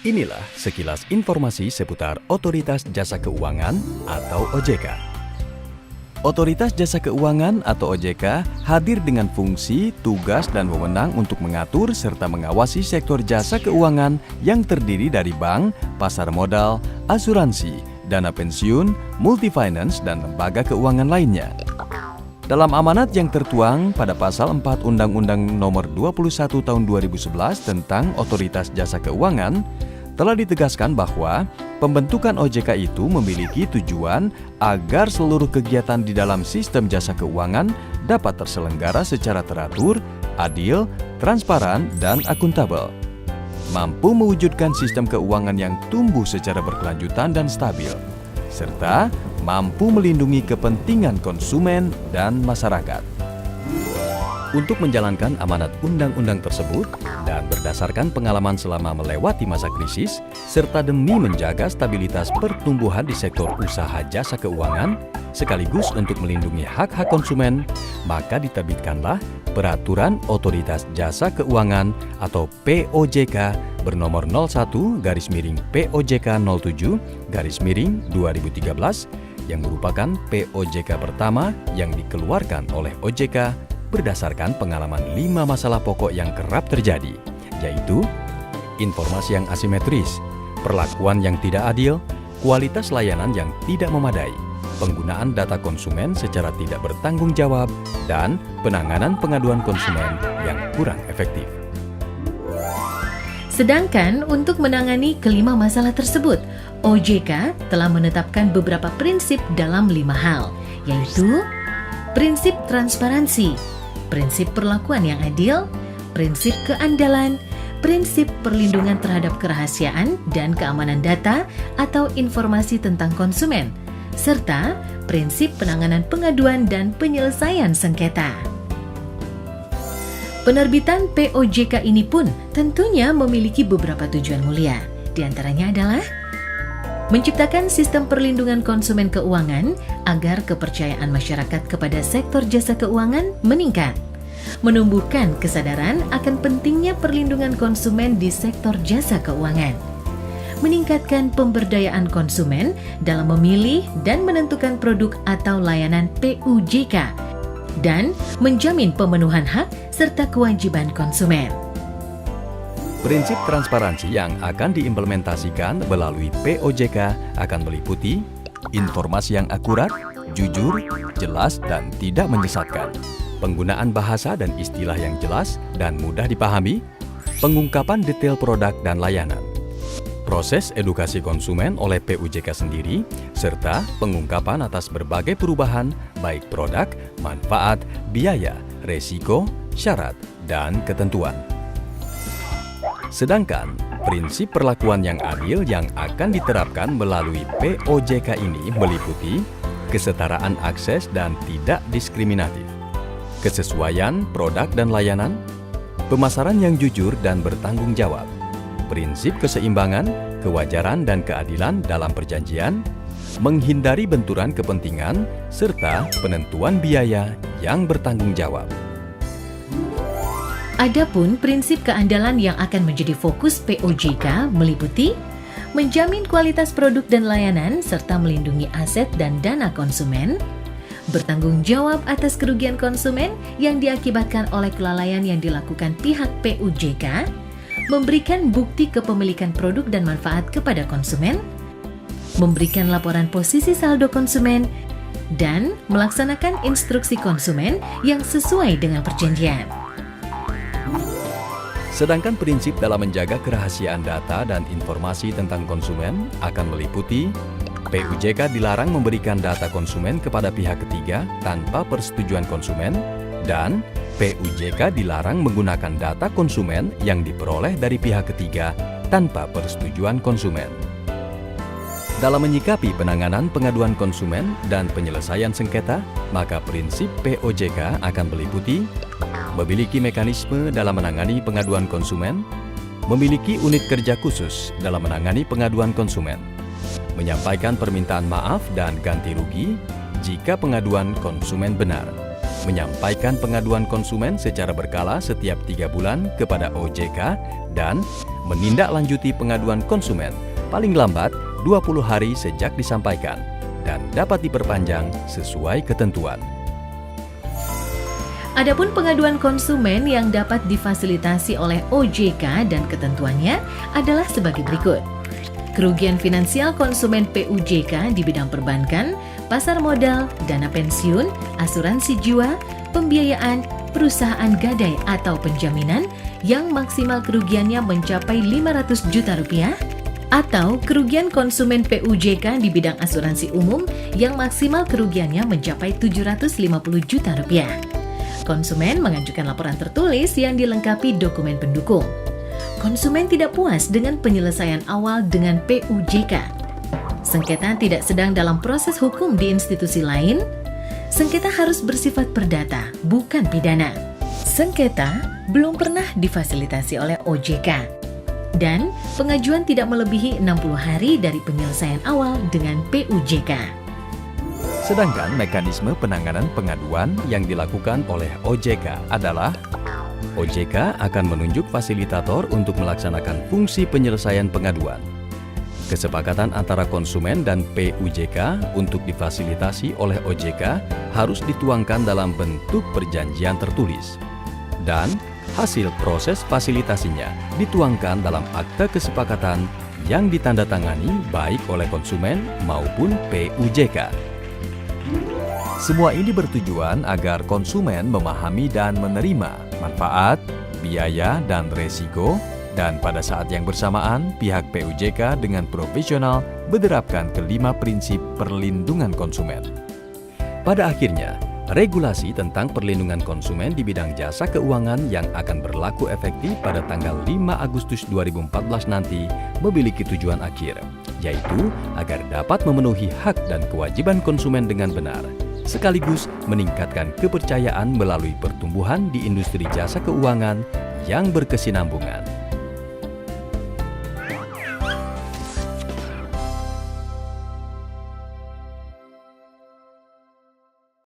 Inilah sekilas informasi seputar Otoritas Jasa Keuangan atau OJK. Otoritas Jasa Keuangan atau OJK hadir dengan fungsi, tugas, dan wewenang untuk mengatur serta mengawasi sektor jasa keuangan yang terdiri dari bank, pasar modal, asuransi, dana pensiun, multifinance, dan lembaga keuangan lainnya. Dalam amanat yang tertuang pada Pasal 4 Undang-Undang Nomor 21 Tahun 2011 tentang Otoritas Jasa Keuangan, telah ditegaskan bahwa pembentukan OJK itu memiliki tujuan agar seluruh kegiatan di dalam sistem jasa keuangan dapat terselenggara secara teratur, adil, transparan, dan akuntabel. Mampu mewujudkan sistem keuangan yang tumbuh secara berkelanjutan dan stabil, serta mampu melindungi kepentingan konsumen dan masyarakat. Untuk menjalankan amanat undang-undang tersebut dan berdasarkan pengalaman selama melewati masa krisis, serta demi menjaga stabilitas pertumbuhan di sektor usaha jasa keuangan, sekaligus untuk melindungi hak-hak konsumen, maka diterbitkanlah Peraturan Otoritas Jasa Keuangan atau POJK bernomor 01-POJK07-2013 yang merupakan POJK pertama yang dikeluarkan oleh OJK berdasarkan pengalaman 5 masalah pokok yang kerap terjadi, yaitu informasi yang asimetris, perlakuan yang tidak adil, kualitas layanan yang tidak memadai, penggunaan data konsumen secara tidak bertanggung jawab, dan penanganan pengaduan konsumen yang kurang efektif. Sedangkan untuk menangani kelima masalah tersebut, OJK telah menetapkan beberapa prinsip dalam 5 hal, yaitu prinsip transparansi, prinsip perlakuan yang adil, prinsip keandalan, prinsip perlindungan terhadap kerahasiaan dan keamanan data atau informasi tentang konsumen, serta prinsip penanganan pengaduan dan penyelesaian sengketa. Penerbitan POJK ini pun tentunya memiliki beberapa tujuan mulia. Di antaranya adalah menciptakan sistem perlindungan konsumen keuangan agar kepercayaan masyarakat kepada sektor jasa keuangan meningkat, menumbuhkan kesadaran akan pentingnya perlindungan konsumen di sektor jasa keuangan, meningkatkan pemberdayaan konsumen dalam memilih dan menentukan produk atau layanan PUJK, dan menjamin pemenuhan hak serta kewajiban konsumen. Prinsip transparansi yang akan diimplementasikan melalui POJK akan meliputi informasi yang akurat, jujur, jelas, dan tidak menyesatkan, penggunaan bahasa dan istilah yang jelas dan mudah dipahami, pengungkapan detail produk dan layanan, proses edukasi konsumen oleh PUJK sendiri, serta pengungkapan atas berbagai perubahan baik produk, manfaat, biaya, resiko, syarat, dan ketentuan. Sedangkan prinsip perlakuan yang adil yang akan diterapkan melalui POJK ini meliputi kesetaraan akses dan tidak diskriminatif, kesesuaian produk dan layanan, pemasaran yang jujur dan bertanggung jawab, prinsip keseimbangan, kewajaran dan keadilan dalam perjanjian, menghindari benturan kepentingan, serta penentuan biaya yang bertanggung jawab. Adapun prinsip keandalan yang akan menjadi fokus POJK meliputi menjamin kualitas produk dan layanan serta melindungi aset dan dana konsumen, bertanggung jawab atas kerugian konsumen yang diakibatkan oleh kelalaian yang dilakukan pihak PUJK, memberikan bukti kepemilikan produk dan manfaat kepada konsumen, memberikan laporan posisi saldo konsumen, dan melaksanakan instruksi konsumen yang sesuai dengan perjanjian. Sedangkan prinsip dalam menjaga kerahasiaan data dan informasi tentang konsumen akan meliputi PUJK dilarang memberikan data konsumen kepada pihak ketiga tanpa persetujuan konsumen, dan PUJK dilarang menggunakan data konsumen yang diperoleh dari pihak ketiga tanpa persetujuan konsumen. Dalam menyikapi penanganan pengaduan konsumen dan penyelesaian sengketa, maka prinsip POJK akan meliputi memiliki mekanisme dalam menangani pengaduan konsumen, memiliki unit kerja khusus dalam menangani pengaduan konsumen, menyampaikan permintaan maaf dan ganti rugi jika pengaduan konsumen benar, menyampaikan pengaduan konsumen secara berkala setiap 3 bulan kepada OJK, dan menindaklanjuti pengaduan konsumen paling lambat 20 hari sejak disampaikan dan dapat diperpanjang sesuai ketentuan. Adapun pengaduan konsumen yang dapat difasilitasi oleh OJK dan ketentuannya adalah sebagai berikut. Kerugian finansial konsumen PUJK di bidang perbankan, pasar modal, dana pensiun, asuransi jiwa, pembiayaan, perusahaan gadai atau penjaminan yang maksimal kerugiannya mencapai Rp500 juta atau kerugian konsumen PUJK di bidang asuransi umum yang maksimal kerugiannya mencapai Rp750 juta. Konsumen mengajukan laporan tertulis yang dilengkapi dokumen pendukung. Konsumen tidak puas dengan penyelesaian awal dengan PUJK. Sengketa tidak sedang dalam proses hukum di institusi lain. Sengketa harus bersifat perdata, bukan pidana. Sengketa belum pernah difasilitasi oleh OJK. Dan pengajuan tidak melebihi 60 hari dari penyelesaian awal dengan PUJK. Sedangkan mekanisme penanganan pengaduan yang dilakukan oleh OJK adalah OJK akan menunjuk fasilitator untuk melaksanakan fungsi penyelesaian pengaduan. Kesepakatan antara konsumen dan PUJK untuk difasilitasi oleh OJK harus dituangkan dalam bentuk perjanjian tertulis. Dan hasil proses fasilitasinya dituangkan dalam akta kesepakatan yang ditandatangani baik oleh konsumen maupun PUJK. Semua ini bertujuan agar konsumen memahami dan menerima manfaat, biaya, dan resiko, dan pada saat yang bersamaan pihak PUJK dengan profesional menerapkan kelima prinsip perlindungan konsumen. Pada akhirnya, regulasi tentang perlindungan konsumen di bidang jasa keuangan yang akan berlaku efektif pada tanggal 5 Agustus 2014 nanti memiliki tujuan akhir, yaitu agar dapat memenuhi hak dan kewajiban konsumen dengan benar, sekaligus meningkatkan kepercayaan melalui pertumbuhan di industri jasa keuangan yang berkesinambungan.